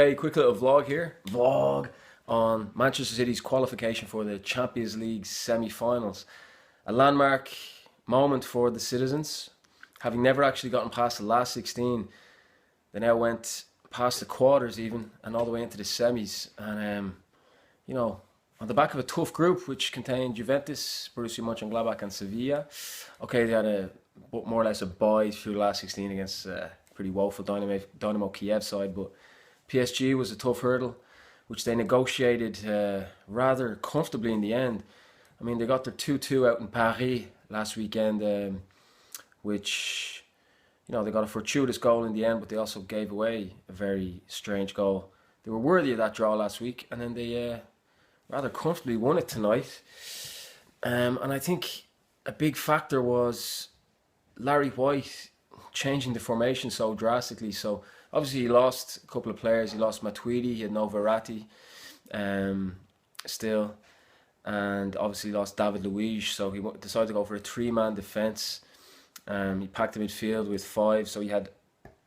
Hey, quick little vlog here. Vlog on Manchester City's qualification for the Champions League semi-finals. A landmark moment for the citizens. Having never actually gotten past the last 16, they now went past the quarters even and all the way into the semis. And on the back of a tough group which contained Juventus, Borussia Mönchengladbach, and Sevilla. Okay, they had more or less a bye through the last 16 against pretty woeful Dynamo Kiev side, but PSG was a tough hurdle, which they negotiated rather comfortably in the end. I mean, they got their 2-2 out in Paris last weekend, which, they got a fortuitous goal in the end, but they also gave away a very strange goal. They were worthy of that draw last week, and then they rather comfortably won it tonight. And I think a big factor was Larry White changing the formation so drastically. So obviously he lost a couple of players. He lost Matuidi, he had no Verratti still, and obviously lost David Luiz. So he decided to go for a three-man defence. He packed the midfield with five. So he had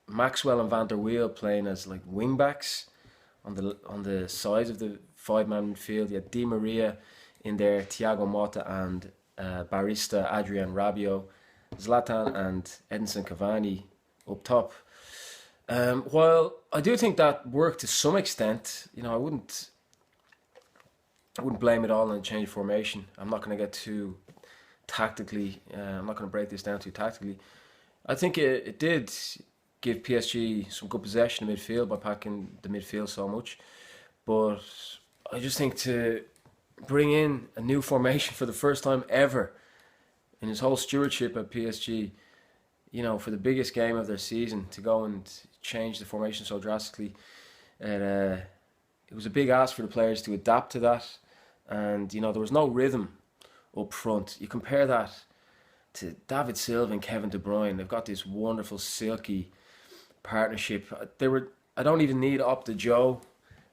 Maxwell and Van der Wiel playing as like wing backs on the sides of the five-man midfield. He had Di Maria in there, Thiago Motta and Barista, Adrian Rabiot, Zlatan and Edinson Cavani up top. While I do think that worked to some extent, I wouldn't blame it all on a change of formation. I'm not going to get too tactically. I'm not going to break this down too tactically. I think it did give PSG some good possession in midfield by packing the midfield so much, but I just think to bring in a new formation for the first time ever in his whole stewardship at PSG, for the biggest game of their season, to go and change the formation so drastically, it was a big ask for the players to adapt to that. And there was no rhythm up front. You compare that to David Silva and Kevin De Bruyne. They've got this wonderful silky partnership. I don't even need up to Joe.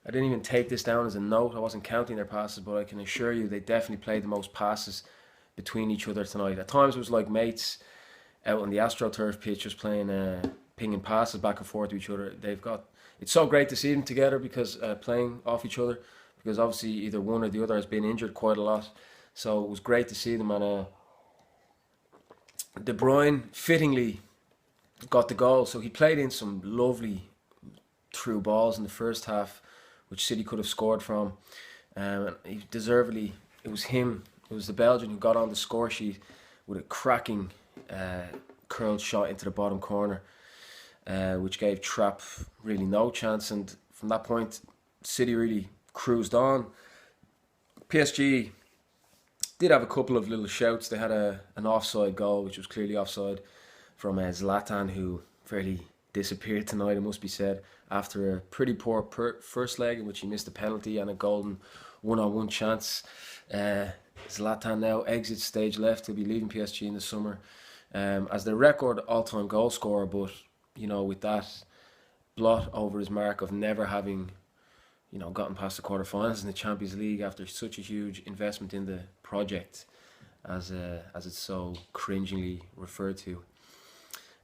I didn't even take this down as a note. I wasn't counting their passes, but I can assure you they definitely played the most passes between each other tonight. At times it was like mates out on the AstroTurf pitch just playing, pinging passes back and forth to each other. It's so great to see them together because playing off each other, because obviously either one or the other has been injured quite a lot. So it was great to see them. And De Bruyne fittingly got the goal. So he played in some lovely through balls in the first half, which City could have scored from. And he deservedly, it was the Belgian who got on the score sheet with a cracking curled shot into the bottom corner, which gave Trapp really no chance. And from that point, City really cruised on. PSG did have a couple of little shouts. They had an offside goal, which was clearly offside, from Zlatan, who fairly disappeared tonight, it must be said, after a pretty poor first leg in which he missed a penalty and a golden one-on-one chance. Zlatan now exits stage left. He'll be leaving PSG in the summer as the record all-time goal scorer, but with that blot over his mark of never having gotten past the quarterfinals in the Champions League after such a huge investment in the project, as it's so cringingly referred to.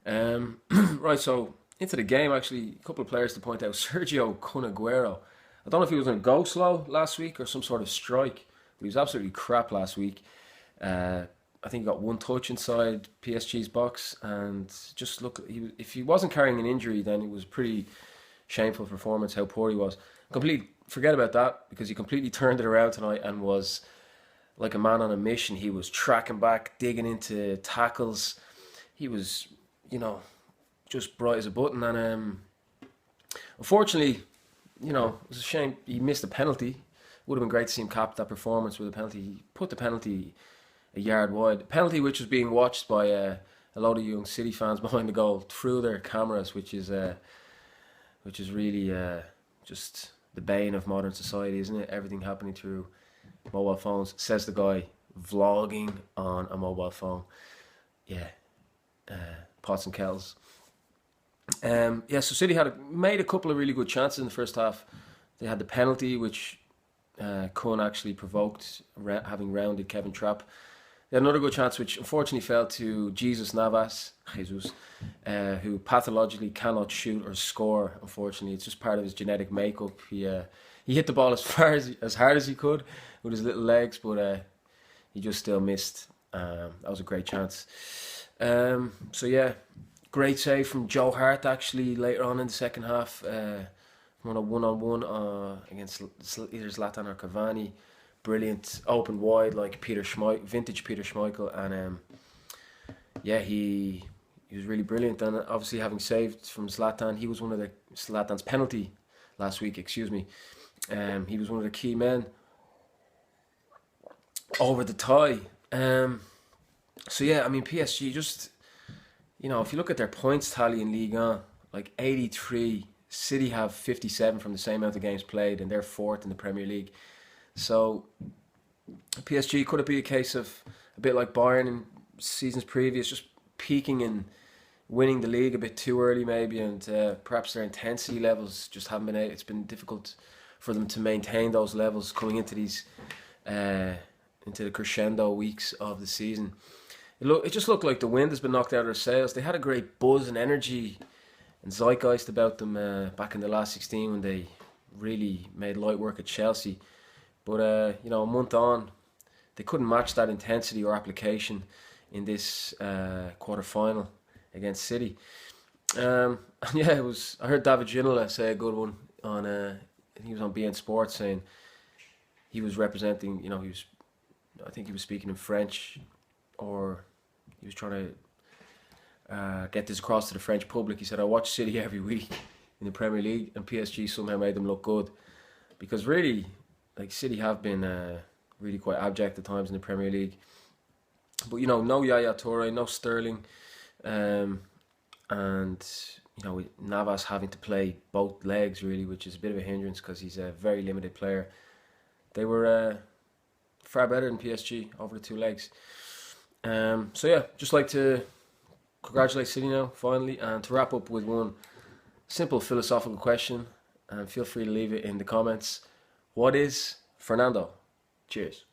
Right, so into the game, actually, a couple of players to point out. Sergio Kun Aguero. I don't know if he was on a go slow last week or some sort of strike, but he was absolutely crap last week. I think he got one touch inside PSG's box, and just look, if he wasn't carrying an injury, then it was a pretty shameful performance, how poor he was. Completely forget about that, because he completely turned it around tonight and was like a man on a mission. He was tracking back, digging into tackles. He was, just bright as a button. And unfortunately, it was a shame he missed a penalty. Would have been great to see him cap that performance with a penalty. He put the penalty a yard wide. A penalty which was being watched by a lot of young City fans behind the goal through their cameras, which is really just the bane of modern society, isn't it? Everything happening through mobile phones, says the guy vlogging on a mobile phone. Yeah, pots and kettles. So City made a couple of really good chances in the first half. They had the penalty, which Kun actually provoked, having rounded Kevin Trapp. They had another good chance, which unfortunately fell to Jesus, who pathologically cannot shoot or score. Unfortunately, it's just part of his genetic makeup. He hit the ball as hard as he could with his little legs, but he just still missed. That was a great chance. So yeah, great save from Joe Hart actually later on in the second half. On a one-on-one against either Zlatan or Cavani. Brilliant, open wide like vintage Peter Schmeichel, and yeah, he was really brilliant. And obviously, having saved from Zlatan, he was one of Zlatan's penalty last week. Excuse me. He was one of the key men over the tie. So yeah, I mean PSG just, if you look at their points tally in Ligue 1, like 83. City have 57 from the same amount of games played, and they're fourth in the Premier League. So PSG, could it be a case of a bit like Bayern in seasons previous, just peaking and winning the league a bit too early maybe, and perhaps their intensity levels just haven't been it's been difficult for them to maintain those levels coming into these into the crescendo weeks of the season. It just looked like the wind has been knocked out of their sails. They had a great buzz and energy and zeitgeist about them back in the last 16 when they really made light work at Chelsea. But a month on, they couldn't match that intensity or application in this quarter final against City. And yeah, it was. I heard David Ginola say a good one on. He was on BN Sports saying he was representing. I think he was speaking in French, or he was trying to get this across to the French public. He said, I watch City every week in the Premier League, and PSG somehow made them look good. Because really, like, City have been really quite abject at times in the Premier League. But, no Yaya Toure, no Sterling, and, Navas having to play both legs, really, which is a bit of a hindrance because he's a very limited player. They were far better than PSG over the two legs. So, yeah, just like to congratulate City now, finally, and to wrap up with one simple philosophical question, and feel free to leave it in the comments. What is Fernando? Cheers.